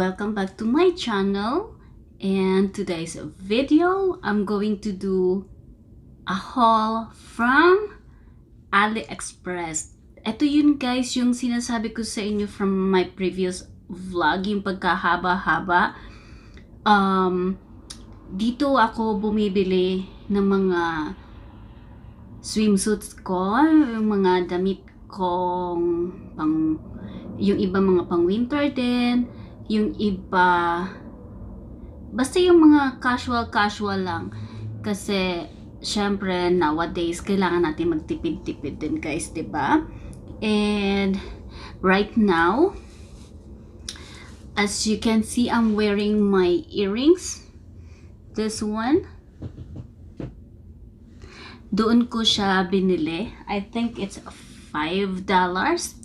welcome back to my channel. And today's video, I'm going to do a haul from AliExpress. Ito yun guys, yung sinasabi ko sa inyo from my previous vlog, yung pagkahaba-haba. Dito ako bumibili ng mga swimsuits ko, yung mga damit kong yung iba mga pang winter din, yung iba basta yung mga casual lang kasi syempre nowadays kailangan natin magtipid-tipid din guys, 'di ba? And right now, as you can see, I'm wearing my earrings. This one, doon ko siya binili. I think it's $5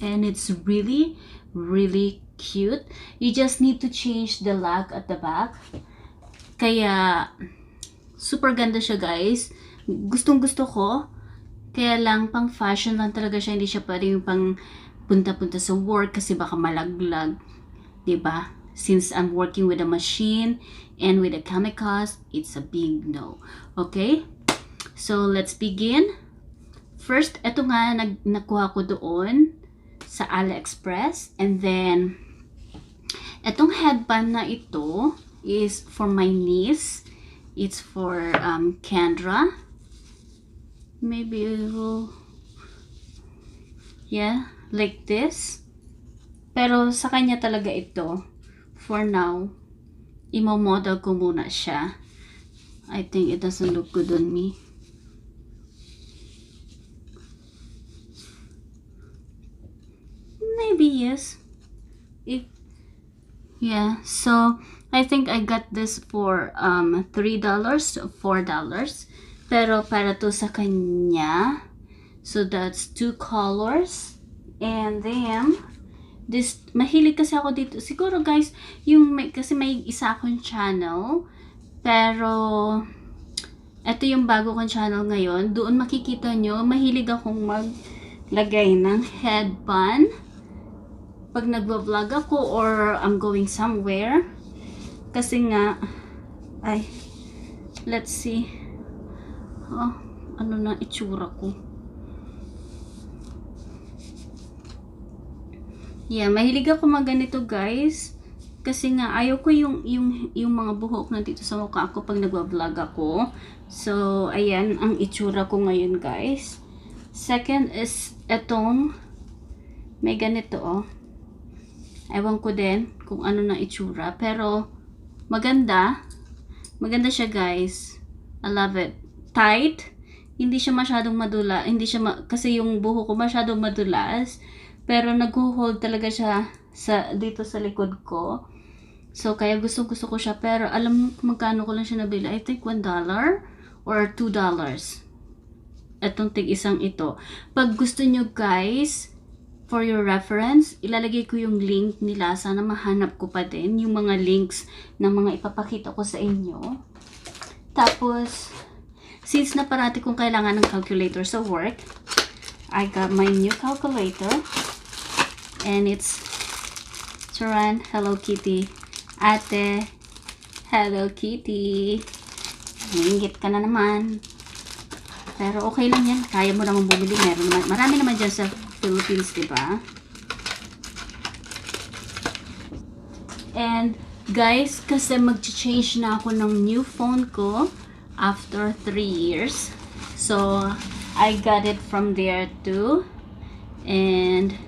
and it's really cute. You just need to change the lock at the back. Kaya super ganda siya guys. Gustong gusto ko. Kaya lang pang fashion lang talaga siya. Hindi siya pwedeng pang punta-punta sa work kasi baka malaglag, 'di ba? Since I'm working with a machine and with the chemicals, it's a big no. Okay? So let's begin. First, ito nga nakuha ko doon sa AliExpress. And then, etong headband na ito is for my niece. It's for Kendra. Maybe it will, yeah, like this. Pero sa kanya talaga ito. For now, imo-model ko muna siya. I think it doesn't look good on me. Maybe yes. Yeah, so I think I got this for $3 to $4. Pero para to sa kanya. So that's 2 colors. And then this, mahilig kasi ako dito. Siguro guys, yung kasi may isa akong channel. Pero ito yung bago kong channel ngayon. Doon makikita nyo, mahilig akong maglagay ng headband pag nagvo-vlog ako or I'm going somewhere. Kasi nga, ay, let's see. Oh, ano na itsura ko. Yeah, mahilig ako magganito guys. Kasi nga, ayaw ko yung mga buhok na dito sa mukha ko pag nagvo-vlog ako. So, ayan, ang itsura ko ngayon guys. Second is, etong, may ganito oh. Ewan ko din kung ano na itsura. Pero, maganda. Maganda siya guys. I love it. Tight. Hindi siya masyadong madula. Hindi siya kasi yung buho ko masyadong madulas. Pero nag-hold talaga siya dito sa likod ko. So, kaya gusto ko siya. Pero, alam mo magkano ko lang siya nabili? I think $1 or $2. Etong tig-isang ito. Pag gusto nyo guys, for your reference, ilalagay ko yung link nila. Sana mahanap ko pa din yung mga links na mga ipapakita ko sa inyo. Tapos, since na parati kong kailangan ng calculator sa work, I got my new calculator. And it's Charan Hello Kitty. Ate, Hello Kitty. Maingit ka na naman. Pero okay lang yan. Kaya mo naman bumili. Marami naman dyan sa Philippines, diba? And guys, kasi mag-change na ako ng new phone ko after 3 years. So, I got it from there too. And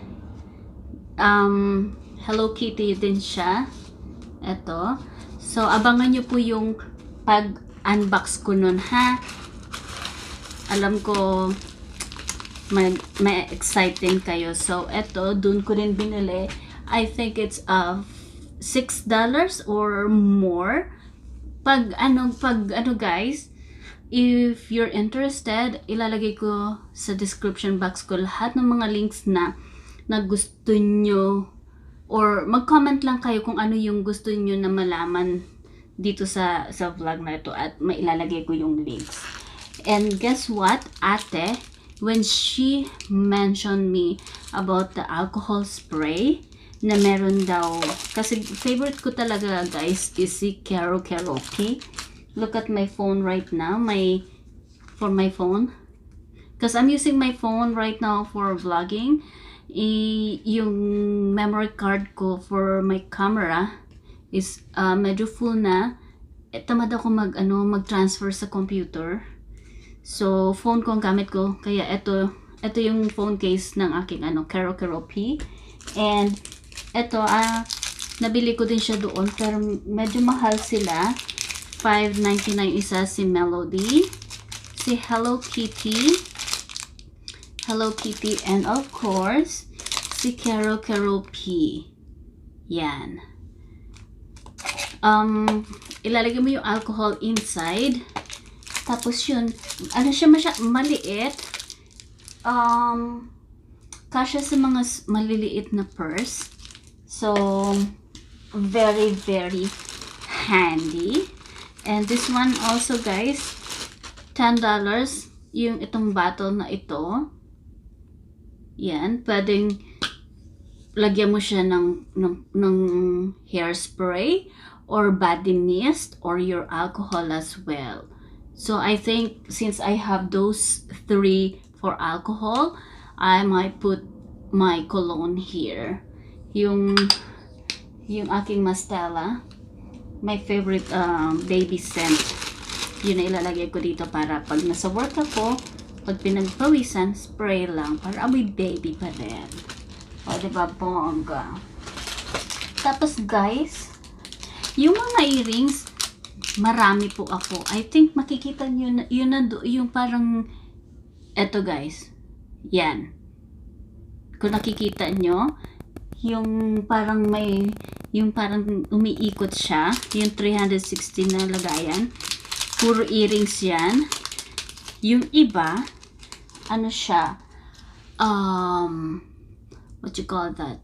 Hello Kitty din siya. Ito. So, abangan nyo po yung pag-unbox ko nun, ha? Alam ko may exciting kayo. So, eto, dun ko rin binili. I think it's $6 or more. Pag ano guys, if you're interested, ilalagay ko sa description box ko lahat ng mga links na gusto nyo, or mag-comment lang kayo kung ano yung gusto nyo na malaman dito sa vlog na ito at mailalagay ko yung links. And guess what, ate, when she mentioned me about the alcohol spray, na meron daw. Kasi favorite ko talaga guys is si Karaoke. Look at my phone right now. For my phone. Because I'm using my phone right now for vlogging. Yung memory card ko for my camera is medyo full na. Tamad ako mag-transfer sa computer. So, phone ko ang gamit ko. Kaya ito yung phone case ng aking Karaoke. And ito, nabili ko din siya doon. Pero medyo mahal sila. $5.99 isa si Melody. Si Hello Kitty. And of course, si Karaoke. Yan. Ilalagay mo yung alcohol inside. Tapos yun, siya maliit. Kasya sa mga maliliit na purse. So, very, very handy. And this one also guys, $10 yung itong bottle na ito. Yan, pwedeng lagyan mo siya ng hairspray or body mist or your alcohol as well. So I think since I have those 3 for alcohol, I might put my cologne here. Yung aking Mastella, my favorite baby scent. Yun na ilalagay ko dito para pag nasa work ako, pag pinagpawisan, spray lang para amoy baby pa rin. O, diba, bongga. Tapos guys, yung mga earrings, marami po ako. I think makikita nyo, yung parang, eto guys, yan. Kung nakikita nyo, yung parang umiikot siya, yung 360 na lagayan. Puro earrings yan. Yung iba, siya, what you call that?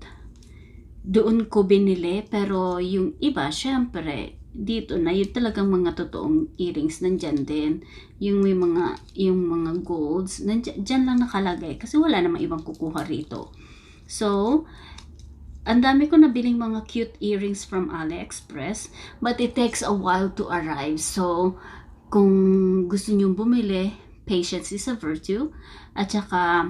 Doon ko binili, pero yung iba, syempre, dito na, yung talagang mga totoong earrings, nandyan din. Yung mga golds, dyan lang nakalagay, kasi wala namang ibang kukuha rito. So, ang dami ko nabiling mga cute earrings from AliExpress, but it takes a while to arrive. So, kung gusto nyong bumili, patience is a virtue. At saka,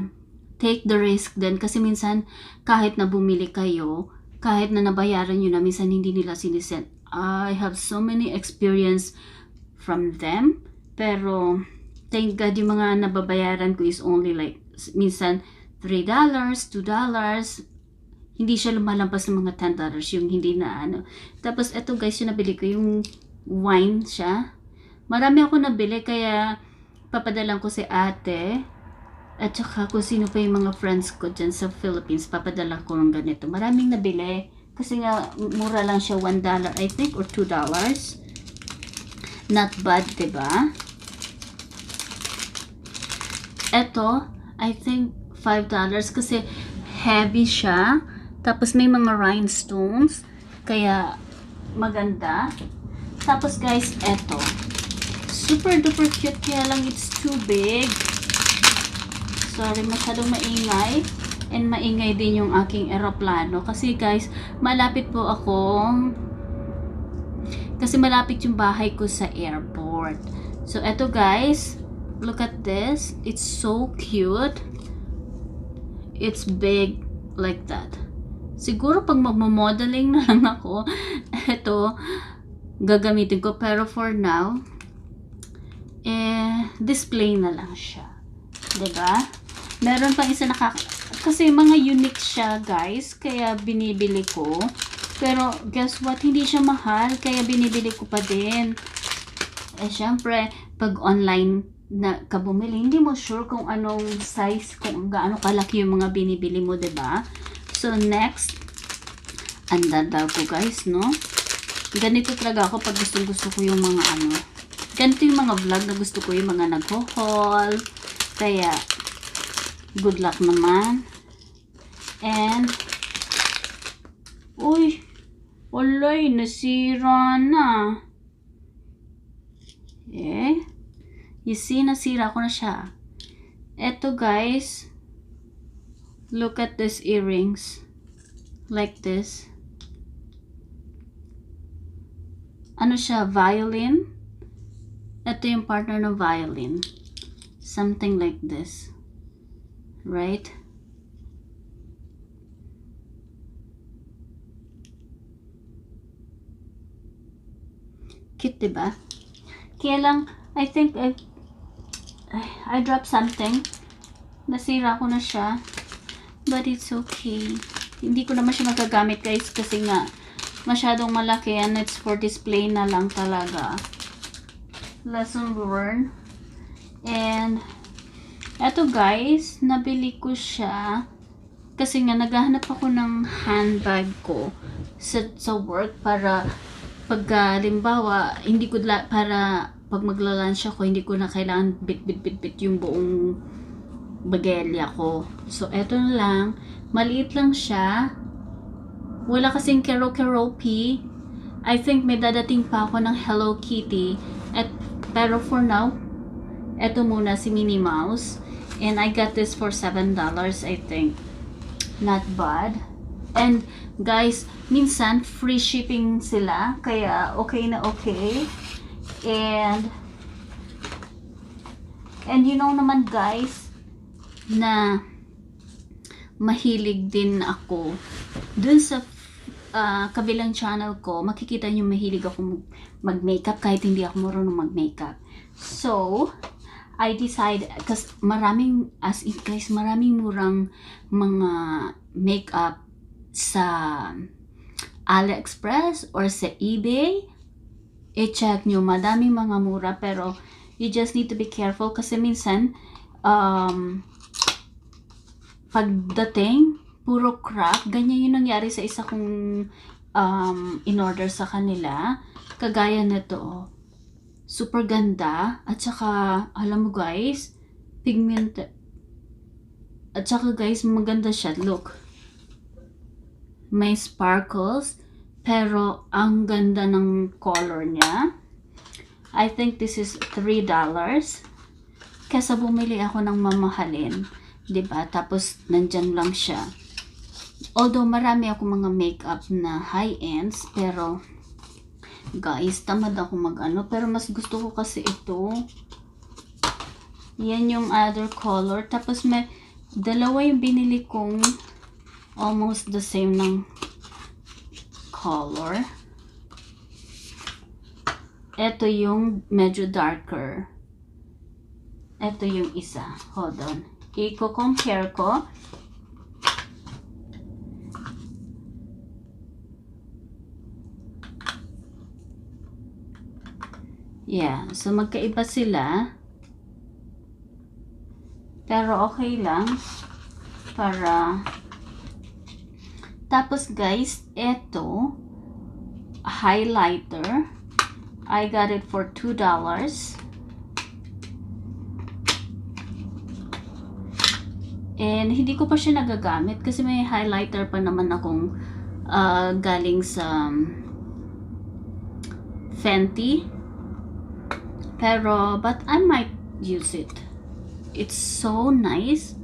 take the risk din. Kasi minsan, kahit na bumili kayo, kahit na nabayaran nyo na, minsan hindi nila sinisend. I have so many experience from them. Pero, thank God, yung mga nababayaran ko is only like, minsan, $3, $2. Hindi siya lumalampas ng mga $10. Yung hindi na Tapos, eto guys, yung nabili ko, yung wine siya. Marami ako nabili, kaya papadalan ko si ate. At saka kung sino pa yung mga friends ko dyan sa Philippines, papadala ko ng ganito. Maraming nabili. Kasi nga, mura lang siya, $1 I think, or $2. Not bad, diba? Eto, I think $5 kasi heavy siya. Tapos may mga rhinestones. Kaya maganda. Tapos guys, eto. Super duper cute, kaya lang it's too big. Sorry, masyadong maingay. And maingay din yung aking eroplano. Kasi guys, malapit po ako. Kasi malapit yung bahay ko sa airport. So, eto guys. Look at this. It's so cute. It's big like that. Siguro pag magmo-modeling na lang ako, eto, gagamitin ko. Pero for now, display na lang siya. Diba? Meron pang isa kasi mga unique siya guys, kaya binibili ko. Pero guess what, hindi siya mahal, kaya binibili ko pa din. Syempre, pag online na ka bumili, hindi mo sure kung anong size, kung gaano kalaki yung mga binibili mo, diba? So next, andadaw ko guys, no? Ganito talaga ako pag gusto ko yung mga ganito yung mga vlog na gusto ko, yung mga nag-haul. Kaya, good luck naman. And, uy, walay, nasira na. You see, nasira ko na siya. Eto guys, look at these earrings. Like this. Ano siya? Violin. Ito yung partner ng violin. Something like this. Right? Cute, diba? Kaya lang, I think I dropped something. Nasira ko na siya. But it's okay. Hindi ko naman siya magagamit, guys, kasi nga masyadong malaki and it's for display na lang talaga. Lesson learned. And eto, guys, nabili ko siya kasi nga naghahanap ako ng handbag ko sa work para pag halimbawa, hindi ko para pag magla-lunch ako, hindi ko na kailangan bit yung buong bagelya ko. So, eto na lang. Maliit lang siya. Wala kasing Kero P. I think may dadating pa ako ng Hello Kitty. Pero for now, eto muna si Minnie Mouse. And I got this for $7, I think. Not bad. And guys, minsan free shipping sila, kaya okay na okay. And you know naman, guys, na mahilig din ako dun sa kabilang channel ko. Makikita nyo mahilig ako mag-makeup kahit hindi ako marunong mag-makeup. So I decided, kasi maraming, as in guys, maraming murang mga makeup sa AliExpress or sa eBay. I-check nyo, madaming mga mura, pero you just need to be careful kasi minsan pagdating puro crap. Ganyan yung nangyari sa isa kong in-order sa kanila, kagaya nito. Super ganda, at saka alam mo, guys, pigment, at saka guys, maganda siya. Look, may sparkles, pero ang ganda ng color niya. I think this is $3 kesa bumili ako ng mamahalin, 'di ba? Tapos nandyan lang siya. Although marami ako mga makeup na high ends, pero guys, tamad ako mag-ano, pero mas gusto ko kasi ito. Yan yung other color. Tapos may dalawa yung binili kong almost the same ng color. Ito yung medyo darker. Ito yung isa. Hold on. I-compare ko. Yeah. So, magkaiba sila. Pero okay lang. Para tapos guys, ito highlighter. I got it for $2. And hindi ko pa siya nagagamit kasi may highlighter pa naman akong galing sa Fenty. Pero, but I might use it. It's so nice.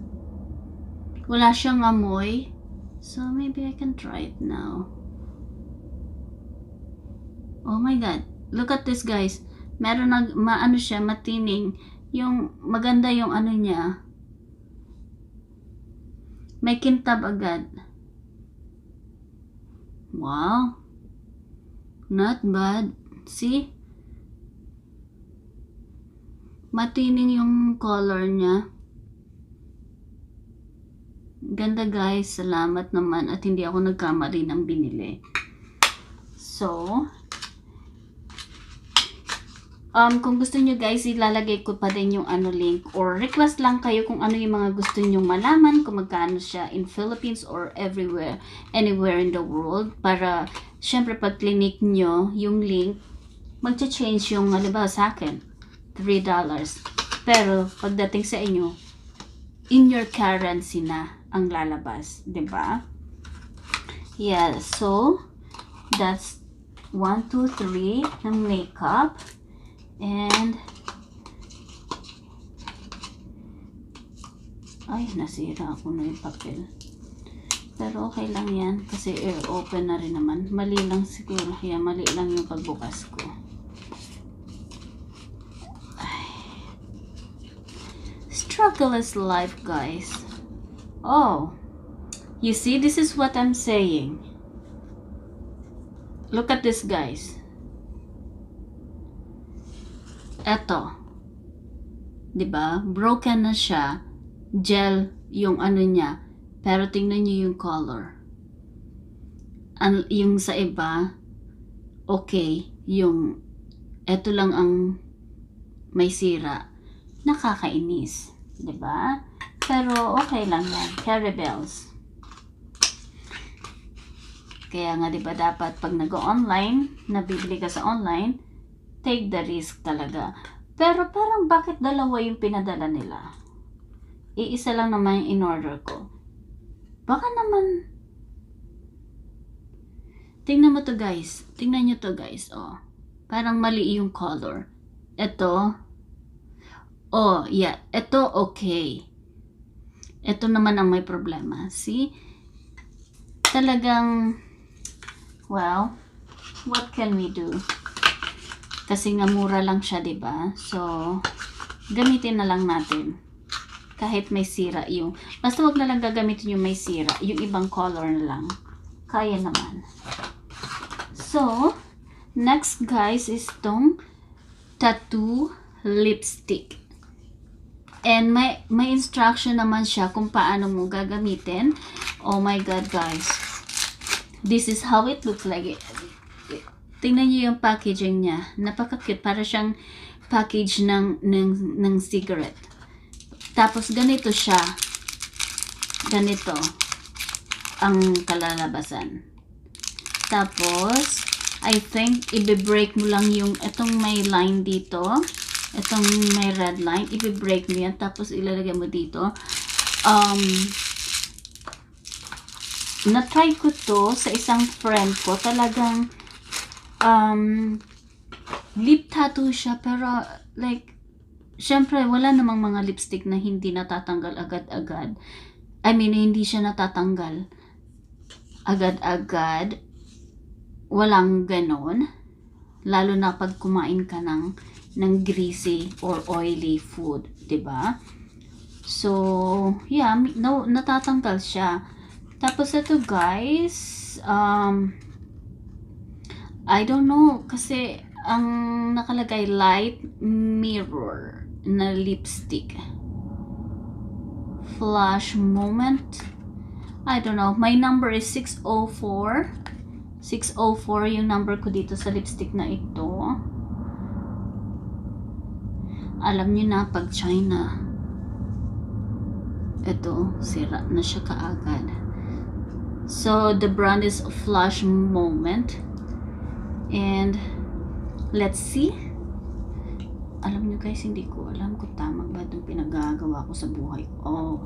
Wala siyang amoy. So, maybe I can try it now. Oh my God. Look at this, guys. Meron maano siya, matining. Yung, maganda yung ano niya. May kintab agad. Wow. Not bad. See? Matining yung color niya. Ganda, guys. Salamat naman. At hindi ako nagkamali ng binili. So, kung gusto nyo, guys, ilalagay ko pa din yung link, or request lang kayo kung ano yung mga gusto nyo malaman, kung magkano siya in Philippines or everywhere, anywhere in the world, para syempre pag clinic nyo yung link, magcha-change yung, halimbawa sa akin, $3. Pero pagdating sa inyo, in your currency na ang lalabas, 'di ba? Yeah, so that's 1, 2, 3 ng makeup. And ay, nasira ako na yung papel. Pero okay lang yan. Kasi air open na rin naman. Mali lang siguro. Yan, mali lang yung pagbukas ko. Ay. Struggle is life, guys. Oh. You see, this is what I'm saying. Look at this, guys. Eto. 'Di ba? Broken na siya. Gel yung ano niya. Pero tingnan niyo yung color. Yung sa iba, okay. Yung eto lang ang may sira. Nakakainis. 'Di ba? Pero okay lang yan. Carry bells. Kaya nga 'di ba dapat pag nag-online, nabibili ka sa online, take the risk talaga. Pero parang bakit dalawa yung pinadala nila? Iisa lang naman yung in-order ko. Baka naman... Tingnan mo to, guys. Tingnan nyo to, guys. Oh. Parang mali yung color. Ito. Oh, yeah. Ito, okay. Ito naman ang may problema. See? Talagang... Well, what can we do? Kasi nga mura lang siya, 'di ba? So, gamitin na lang natin. Kahit may sira yung... Basta wag na lang gagamitin yung may sira. Yung ibang color na lang. Kaya naman. So, next guys is tong tattoo lipstick. And may instruction naman siya kung paano mo gagamitin. Oh my God, guys. This is how it looks like. Tingnan niyo yung packaging niya. Napaka-cute. Para siyang package ng cigarette. Tapos ganito siya. Ganito ang kalalabasan. Tapos, I think, i-break mo lang yung, itong may line dito. Itong may red line. I-break mo yan. Tapos, ilalagay mo dito. Na-try ko to sa isang friend ko. Talagang, lip tattoo siya, pero like, syempre wala namang mga lipstick na hindi natatanggal agad-agad. I mean, hindi siya natatanggal agad-agad. Walang ganon. Lalo na pag kumain ka ng greasy or oily food, 'di ba? So, yeah, no, natatanggal siya. Tapos ito, guys, I don't know, kasi ang nakalagay light mirror na lipstick. Flash moment. I don't know. My number is 604. 604 yung number ko dito sa lipstick na ito. Alam niyo na pag China, ito, sira na siya kaagad. So, the brand is Flash Moment. And let's see. Alam nyo guys, hindi ko alam kung tama ba itong pinagagawa ko sa buhay ko. Oh,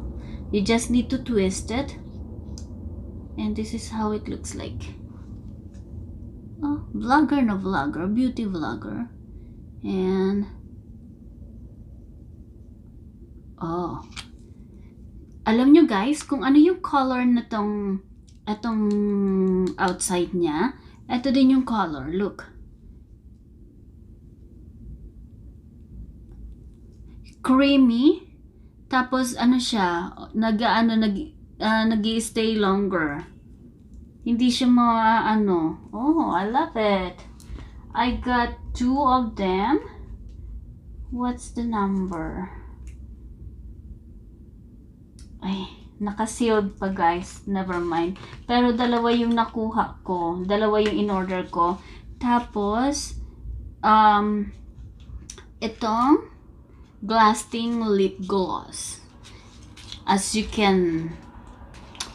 you just need to twist it. And this is how it looks like. Oh, vlogger na vlogger. Beauty vlogger. And oh, alam nyo guys, kung ano yung color na itong outside niya. Ito din yung color. Look. Creamy. Tapos, ano siya, nag-i-stay longer. Hindi siya oh, I love it. I got 2 of them. What's the number? Ay, naka-sealed pa guys. Never mind. Pero dalawa yung nakuha ko. Dalawa yung in-order ko. Tapos, itong Blasting Lip Gloss. As you can,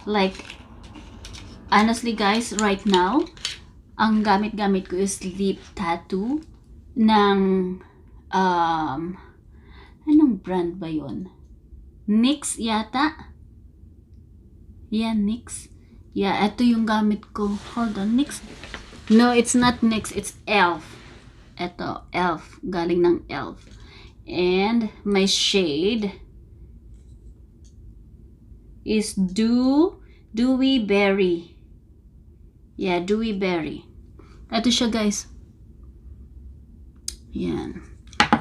like, honestly guys, right now, ang gamit-gamit ko is lip tattoo ng, anong brand ba yun? NYX yata? Yeah, NYX. Yeah, ito yung gamit ko. Hold on, NYX. No, it's not NYX, it's ELF. Ito, ELF. Galing ng ELF. And my shade is Dew Dewy berry. Yeah, dewy berry. Ito siya, guys. Yan.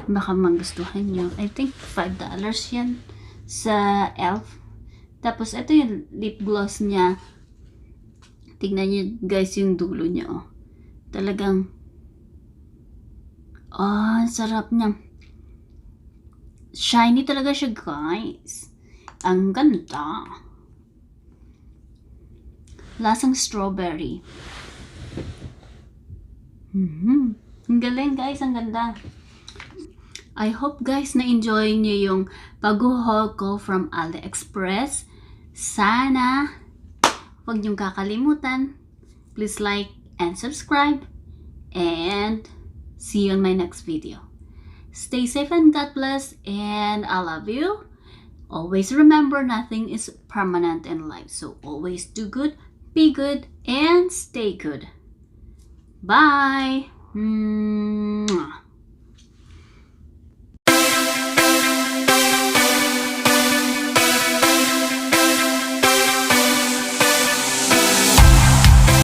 Baka magustuhan nyo. I think $5 yan sa Elf. Tapos, ito yung lip gloss niya. Tignan nyo, guys, yung dulo niya, oh. Talagang, sarap niya. Shiny talaga siya, guys. Ang ganda. Lasang strawberry. Ang galing, guys. Ang ganda. I hope, guys, na-enjoy nyo yung pag-haul ko from AliExpress. Sana, huwag niyong kakalimutan. Please like and subscribe. And see you on my next video. Stay safe and God bless. And I love you. Always remember, nothing is permanent in life. So always do good, be good, and stay good. Bye.